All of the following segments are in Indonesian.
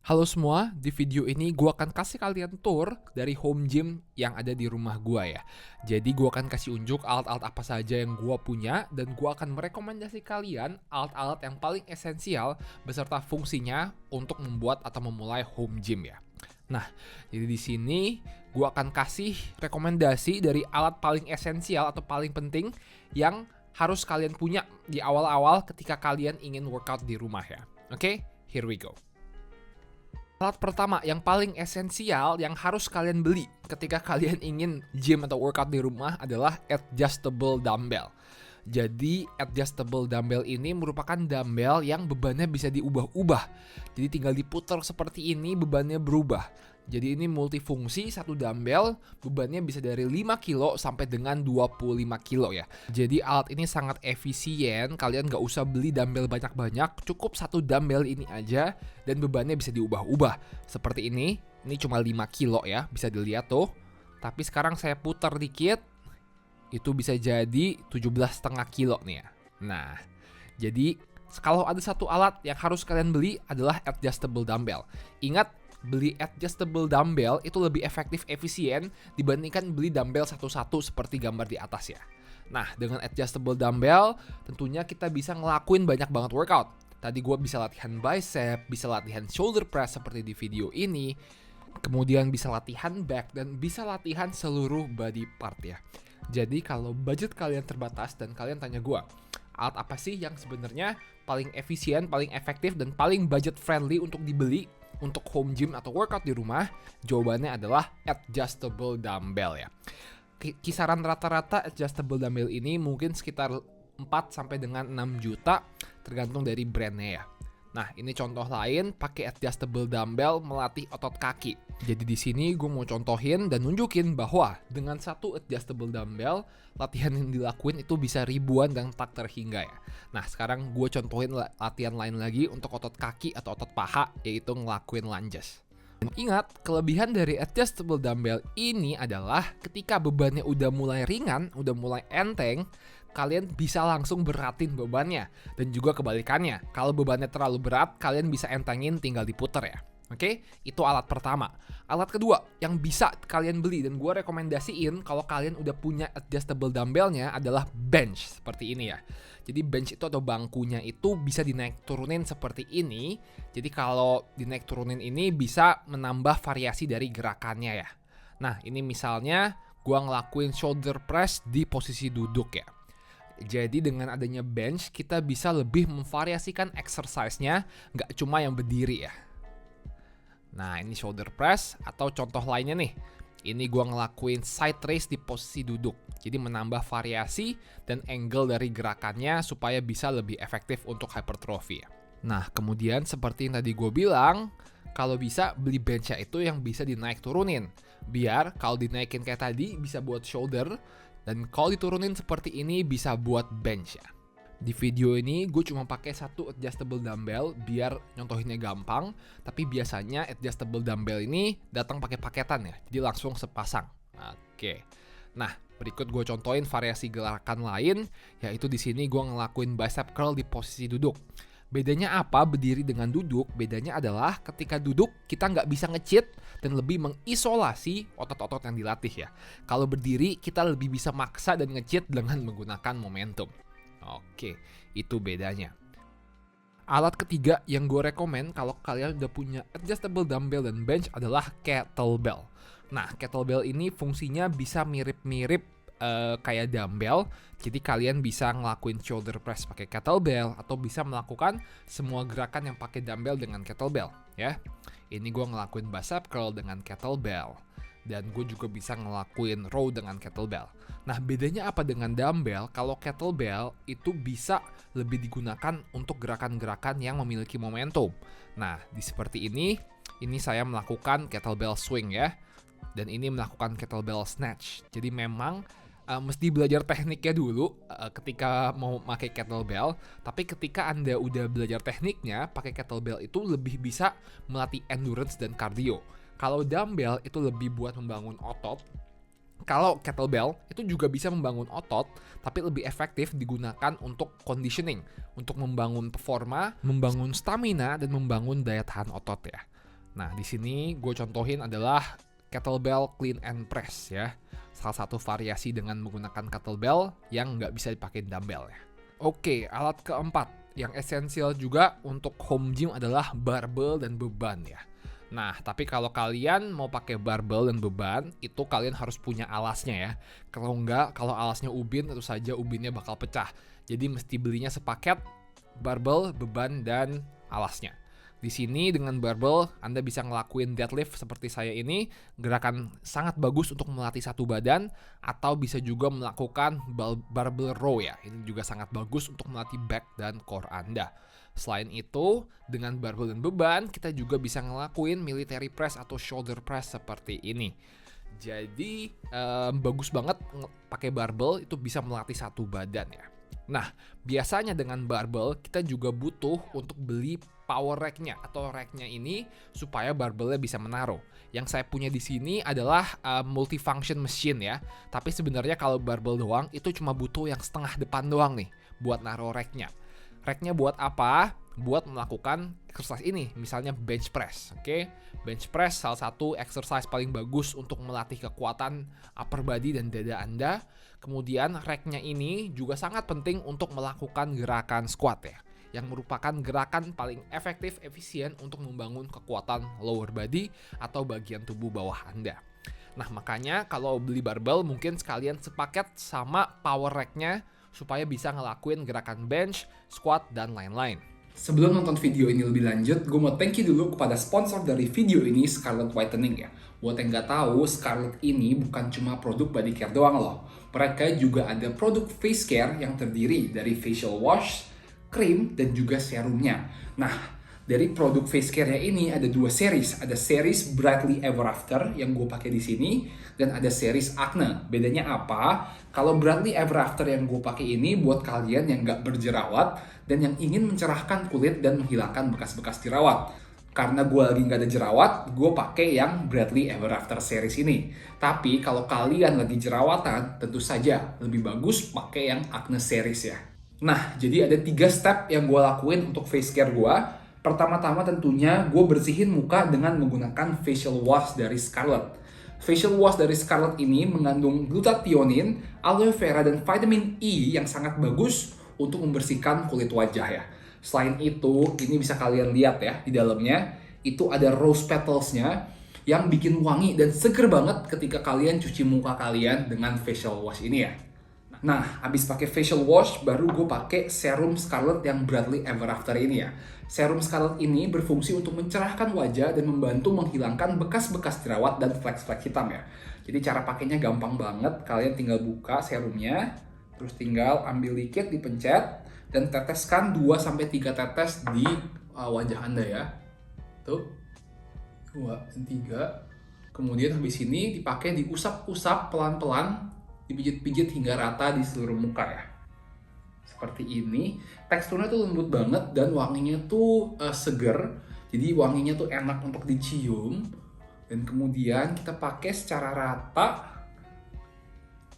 Halo semua, di video ini gue akan kasih kalian tour dari home gym yang ada di rumah gue ya. Jadi gue akan kasih unjuk alat-alat apa saja yang gue punya dan gue akan merekomendasi kalian alat-alat yang paling esensial beserta fungsinya untuk membuat atau memulai home gym ya. Nah, jadi di sini gue akan kasih rekomendasi dari alat paling esensial atau paling penting yang harus kalian punya di awal-awal ketika kalian ingin workout di rumah ya. Oke, here we go. Alat pertama yang paling esensial yang harus kalian beli ketika kalian ingin gym atau workout di rumah adalah adjustable dumbbell. Jadi adjustable dumbbell ini merupakan dumbbell yang bebannya bisa diubah-ubah. Jadi tinggal diputar seperti ini bebannya berubah. Jadi ini multifungsi, satu dumbbell bebannya bisa dari 5 kilo sampai dengan 25 kilo ya. Jadi alat ini sangat efisien, kalian gak usah beli dumbbell banyak-banyak, cukup satu dumbbell ini aja dan bebannya bisa diubah-ubah. Seperti ini cuma 5 kilo ya, bisa dilihat tuh. Tapi sekarang saya putar dikit, itu bisa jadi 17,5 kilo nih ya. Nah, jadi kalau ada satu alat yang harus kalian beli adalah adjustable dumbbell. Ingat, beli adjustable dumbbell itu lebih efektif efisien dibandingkan beli dumbbell satu-satu seperti gambar di atas ya. Nah, dengan adjustable dumbbell tentunya kita bisa ngelakuin banyak banget workout. Tadi gue bisa latihan bicep, bisa latihan shoulder press seperti di video ini. Kemudian bisa latihan back dan bisa latihan seluruh body part ya. Jadi kalau budget kalian terbatas dan kalian tanya gue, alat apa sih yang sebenarnya paling efisien, paling efektif, dan paling budget friendly untuk dibeli untuk home gym atau workout di rumah? Jawabannya adalah adjustable dumbbell ya. Kisaran rata-rata adjustable dumbbell ini mungkin sekitar 4 sampai dengan 6 juta tergantung dari brandnya ya. Nah, ini contoh lain pakai adjustable dumbbell melatih otot kaki. Jadi di sini gue mau contohin dan nunjukin bahwa dengan satu adjustable dumbbell, latihan yang dilakuin itu bisa ribuan dan tak terhingga ya. Nah, sekarang gue contohin latihan lain lagi untuk otot kaki atau otot paha, yaitu ngelakuin lunges. Dan ingat, kelebihan dari adjustable dumbbell ini adalah ketika bebannya udah mulai ringan, udah mulai enteng, kalian bisa langsung beratin bebannya. Dan juga kebalikannya, kalau bebannya terlalu berat, kalian bisa entengin tinggal diputer ya. Oke, itu alat pertama. Alat kedua yang bisa kalian beli dan gue rekomendasiin kalau kalian udah punya adjustable dumbbellnya adalah bench seperti ini ya. Jadi bench itu atau bangkunya itu bisa dinaik turunin seperti ini. Jadi kalau dinaik turunin ini bisa menambah variasi dari gerakannya ya. Nah, ini misalnya gue ngelakuin shoulder press di posisi duduk ya. Jadi dengan adanya bench kita bisa lebih memvariasikan exercise-nya, nggak cuma yang berdiri ya. Nah, ini shoulder press atau contoh lainnya nih. Ini gue ngelakuin side raise di posisi duduk. Jadi menambah variasi dan angle dari gerakannya supaya bisa lebih efektif untuk hypertrophy. Nah, kemudian seperti yang tadi gue bilang, kalau bisa beli bench-nya itu yang bisa dinaik turunin. Biar kalau dinaikin kayak tadi bisa buat shoulder, dan kalau diturunin seperti ini bisa buat bench ya. Di video ini gue cuma pakai satu adjustable dumbbell biar nyontohinnya gampang. Tapi biasanya adjustable dumbbell ini datang pakai paketan ya, jadi langsung sepasang. Oke. Nah, berikut gue contohin variasi gerakan lain, yaitu di sini gue ngelakuin bicep curl di posisi duduk. Bedanya apa berdiri dengan duduk? Bedanya adalah ketika duduk kita nggak bisa nge-cheat dan lebih mengisolasi otot-otot yang dilatih ya. Kalau berdiri kita lebih bisa maksa dan nge-cheat dengan menggunakan momentum. Oke, itu bedanya. Alat ketiga yang gue rekomen kalau kalian udah punya adjustable dumbbell dan bench adalah kettlebell. Nah, kettlebell ini fungsinya bisa mirip-mirip kayak dumbbell. Jadi kalian bisa ngelakuin shoulder press pakai kettlebell atau bisa melakukan semua gerakan yang pakai dumbbell dengan kettlebell ya. Ini gue ngelakuin bicep curl dengan kettlebell dan gue juga bisa ngelakuin row dengan kettlebell. Nah, bedanya apa dengan dumbbell? Kalau kettlebell itu bisa lebih digunakan untuk gerakan-gerakan yang memiliki momentum. Nah, seperti ini saya melakukan kettlebell swing ya. Dan ini melakukan kettlebell snatch. Jadi memang mesti belajar tekniknya dulu ketika mau pakai kettlebell. Tapi ketika Anda udah belajar tekniknya, pakai kettlebell itu lebih bisa melatih endurance dan cardio. Kalau dumbbell itu lebih buat membangun otot. Kalau kettlebell itu juga bisa membangun otot, tapi lebih efektif digunakan untuk conditioning, untuk membangun performa, membangun stamina, dan membangun daya tahan otot ya. Nah, di sini gue contohin adalah kettlebell clean and press ya. Salah satu variasi dengan menggunakan kettlebell yang nggak bisa dipakai dumbbell ya. Oke, alat keempat yang esensial juga untuk home gym adalah barbel dan beban ya. Nah, tapi kalau kalian mau pakai barbel dan beban, itu kalian harus punya alasnya ya. Kalau enggak, kalau alasnya ubin, tentu saja ubinnya bakal pecah. Jadi mesti belinya sepaket, barbel, beban, dan alasnya. Di sini dengan barbel, Anda bisa ngelakuin deadlift seperti saya ini, gerakan sangat bagus untuk melatih satu badan, atau bisa juga melakukan barbell row ya. Ini juga sangat bagus untuk melatih back dan core Anda. Selain itu, dengan barbel dan beban, kita juga bisa ngelakuin military press atau shoulder press seperti ini. Jadi, bagus banget pakai barbel, itu bisa melatih satu badan ya. Nah, biasanya dengan barbel kita juga butuh untuk beli power rack-nya atau rack-nya ini supaya barbelnya bisa menaruh. Yang saya punya di sini adalah multifunction machine ya. Tapi sebenarnya kalau barbel doang itu cuma butuh yang setengah depan doang nih buat naruh rack-nya. Rack-nya buat apa? Buat melakukan exercise ini, misalnya bench press, oke? Bench press salah satu exercise paling bagus untuk melatih kekuatan upper body dan dada Anda. Kemudian rack-nya ini juga sangat penting untuk melakukan gerakan squat ya, yang merupakan gerakan paling efektif, efisien untuk membangun kekuatan lower body atau bagian tubuh bawah Anda. Nah, makanya kalau beli barbel mungkin sekalian sepaket sama power rack-nya supaya bisa ngelakuin gerakan bench, squat, dan lain-lain. Sebelum nonton video ini lebih lanjut, gue mau thank you dulu kepada sponsor dari video ini, Scarlett Whitening ya. Buat yang nggak tahu, Scarlett ini bukan cuma produk body care doang loh. Mereka juga ada produk face care yang terdiri dari facial wash, krim, dan juga serumnya. Nah, dari produk face care-nya ini ada dua series. Ada series Brightly Ever After yang gue pakai di sini, dan ada series Acne. Bedanya apa? Kalau Brightly Ever After yang gue pakai ini buat kalian yang nggak berjerawat dan yang ingin mencerahkan kulit dan menghilangkan bekas-bekas jerawat. Karena gue lagi nggak ada jerawat, gue pakai yang Brightly Ever After series ini. Tapi kalau kalian lagi jerawatan, tentu saja lebih bagus pakai yang Acne series ya. Nah, jadi ada 3 step yang gue lakuin untuk face care gue. Pertama-tama tentunya gue bersihin muka dengan menggunakan facial wash dari Scarlett. Facial wash dari Scarlett ini mengandung glutathione, aloe vera, dan vitamin E yang sangat bagus untuk membersihkan kulit wajah ya. Selain itu, ini bisa kalian lihat ya di dalamnya, itu ada rose petals-nya yang bikin wangi dan seger banget ketika kalian cuci muka kalian dengan facial wash ini ya. Nah, habis pakai facial wash, baru gue pakai serum Scarlett yang Brightly Ever After ini ya. Serum Scarlett ini berfungsi untuk mencerahkan wajah dan membantu menghilangkan bekas-bekas jerawat dan flek-flek hitam ya. Jadi cara pakainya gampang banget, kalian tinggal buka serumnya, terus tinggal ambil dikit, dipencet, dan teteskan 2-3 tetes di wajah Anda ya. Tuh, 2 dan 3. Kemudian habis ini dipakai diusap-usap pelan-pelan, dipijit-pijit hingga rata di seluruh muka ya. Seperti ini. Teksturnya tuh lembut banget dan wanginya tuh seger. Jadi wanginya tuh enak untuk dicium. Dan kemudian kita pakai secara rata.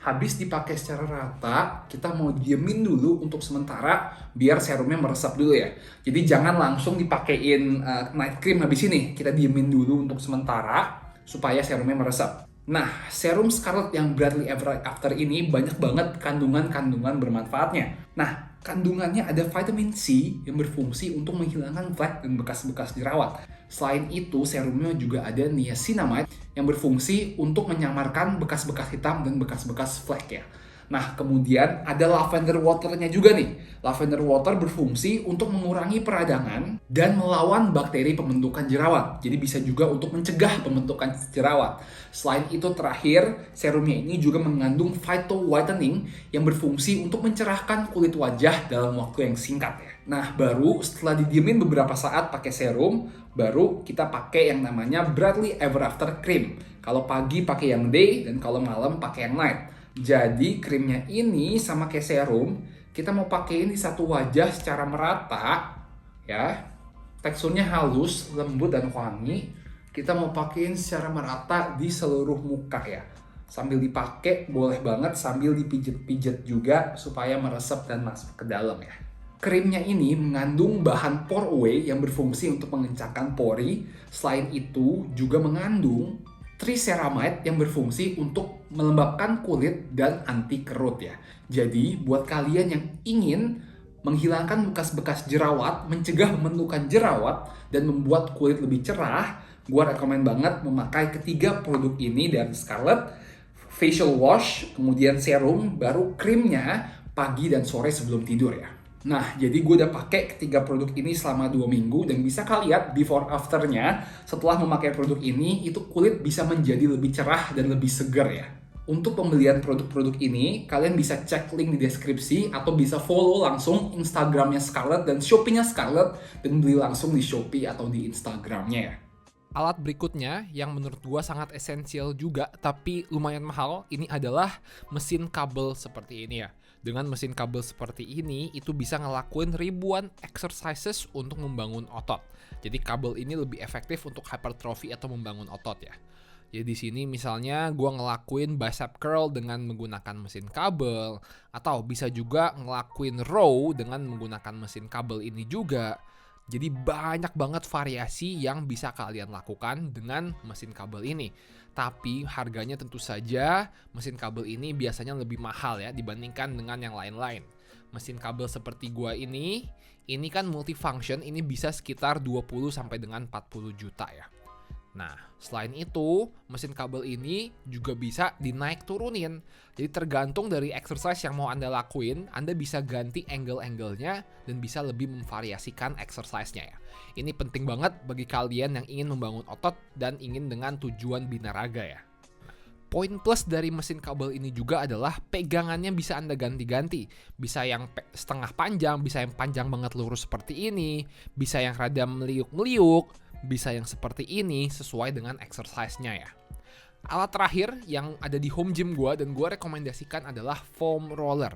Habis dipakai secara rata, kita mau diemin dulu untuk sementara biar serumnya meresap dulu ya. Jadi jangan langsung dipakein night cream habis ini. Kita diemin dulu untuk sementara supaya serumnya meresap. Nah, serum Scarlett yang Brightly Ever After ini banyak banget kandungan-kandungan bermanfaatnya. Nah, kandungannya ada vitamin C yang berfungsi untuk menghilangkan flek dan bekas-bekas jerawat. Selain itu, serumnya juga ada niacinamide yang berfungsi untuk menyamarkan bekas-bekas hitam dan bekas-bekas flek ya. Nah, kemudian ada lavender water-nya juga nih. Lavender water berfungsi untuk mengurangi peradangan dan melawan bakteri pembentukan jerawat. Jadi bisa juga untuk mencegah pembentukan jerawat. Selain itu terakhir, serumnya ini juga mengandung phyto whitening yang berfungsi untuk mencerahkan kulit wajah dalam waktu yang singkat ya. Nah, baru setelah didiemin beberapa saat pakai serum, baru kita pakai yang namanya Brightly Ever After Cream. Kalau pagi pakai yang day dan kalau malam pakai yang night. Jadi krimnya ini sama kayak serum, kita mau pakein di satu wajah secara merata ya. Teksturnya halus, lembut, dan wangi. Kita mau pakein secara merata di seluruh muka ya. Sambil dipakai boleh banget sambil dipijit-pijit juga supaya meresap dan masuk ke dalam ya. Krimnya ini mengandung bahan pore away yang berfungsi untuk mengencangkan pori. Selain itu juga mengandung triceramide yang berfungsi untuk melembabkan kulit dan anti kerut ya. Jadi buat kalian yang ingin menghilangkan bekas-bekas jerawat, mencegah pembentukan jerawat, dan membuat kulit lebih cerah, gua rekomen banget memakai ketiga produk ini dari Scarlett. Facial wash, kemudian serum, baru krimnya pagi dan sore sebelum tidur ya. Nah, jadi gue udah pakai ketiga produk ini selama 2 minggu dan bisa kalian lihat before afternya setelah memakai produk ini itu kulit bisa menjadi lebih cerah dan lebih segar ya. Untuk pembelian produk-produk ini, kalian bisa cek link di deskripsi atau bisa follow langsung Instagramnya Scarlett dan Shopee-nya Scarlett dan beli langsung di Shopee atau di Instagramnya ya. Alat berikutnya yang menurut gua sangat esensial juga tapi lumayan mahal, ini adalah mesin kabel seperti ini ya. Dengan mesin kabel seperti ini, itu bisa ngelakuin ribuan exercises untuk membangun otot. Jadi kabel ini lebih efektif untuk hypertrophy atau membangun otot ya. Jadi di sini misalnya gua ngelakuin bicep curl dengan menggunakan mesin kabel, atau bisa juga ngelakuin row dengan menggunakan mesin kabel ini juga. Jadi banyak banget variasi yang bisa kalian lakukan dengan mesin kabel ini. Tapi harganya tentu saja mesin kabel ini biasanya lebih mahal ya dibandingkan dengan yang lain-lain. Mesin kabel seperti gua ini kan multifunction, ini bisa sekitar 20 sampai dengan 40 juta ya. Nah, selain itu, mesin kabel ini juga bisa dinaik turunin. Jadi tergantung dari exercise yang mau Anda lakuin, Anda bisa ganti angle-angle-nya dan bisa lebih memvariasikan exercise-nya ya. Ini penting banget bagi kalian yang ingin membangun otot dan ingin dengan tujuan binaraga ya. Poin plus dari mesin kabel ini juga adalah pegangannya bisa Anda ganti-ganti. Bisa yang setengah panjang, bisa yang panjang banget lurus seperti ini, bisa yang rada meliuk-meliuk, bisa yang seperti ini sesuai dengan exercise-nya ya. Alat terakhir yang ada di home gym gue dan gue rekomendasikan adalah foam roller.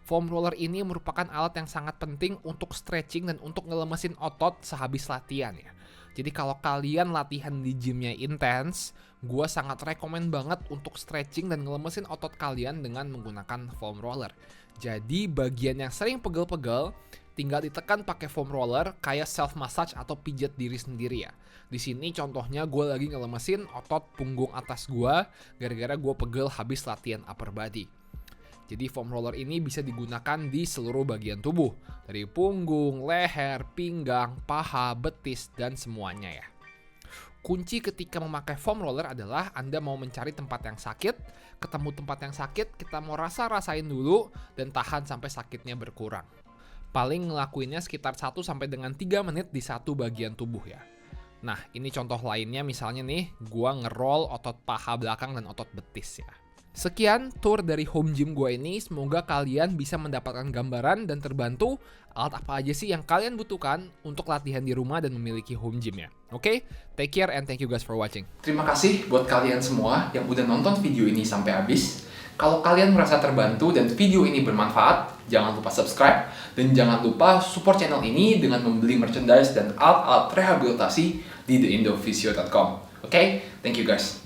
Foam roller ini merupakan alat yang sangat penting untuk stretching dan untuk ngelemesin otot sehabis latihan ya. Jadi kalau kalian latihan di gymnya intens, gue sangat rekomen banget untuk stretching dan ngelemesin otot kalian dengan menggunakan foam roller. Jadi bagian yang sering pegel-pegel, tinggal ditekan pakai foam roller kayak self massage atau pijat diri sendiri ya. Di sini contohnya gue lagi ngelemesin otot punggung atas gue gara-gara gue pegel habis latihan upper body. Jadi foam roller ini bisa digunakan di seluruh bagian tubuh, dari punggung, leher, pinggang, paha, betis, dan semuanya ya. Kunci ketika memakai foam roller adalah Anda mau mencari tempat yang sakit, ketemu tempat yang sakit, kita mau rasain dulu, dan tahan sampai sakitnya berkurang. Paling ngelakuinnya sekitar 1 sampai dengan 3 menit di satu bagian tubuh ya. Nah, ini contoh lainnya misalnya nih, gua ngerol otot paha belakang dan otot betis ya. Sekian tour dari home gym gua ini, semoga kalian bisa mendapatkan gambaran dan terbantu alat apa aja sih yang kalian butuhkan untuk latihan di rumah dan memiliki home gym ya. Oke, take care and thank you guys for watching. Terima kasih buat kalian semua yang udah nonton video ini sampai habis. Kalau kalian merasa terbantu dan video ini bermanfaat, jangan lupa subscribe dan jangan lupa support channel ini dengan membeli merchandise dan alat-alat rehabilitasi di theindophysio.com. Oke, thank you guys.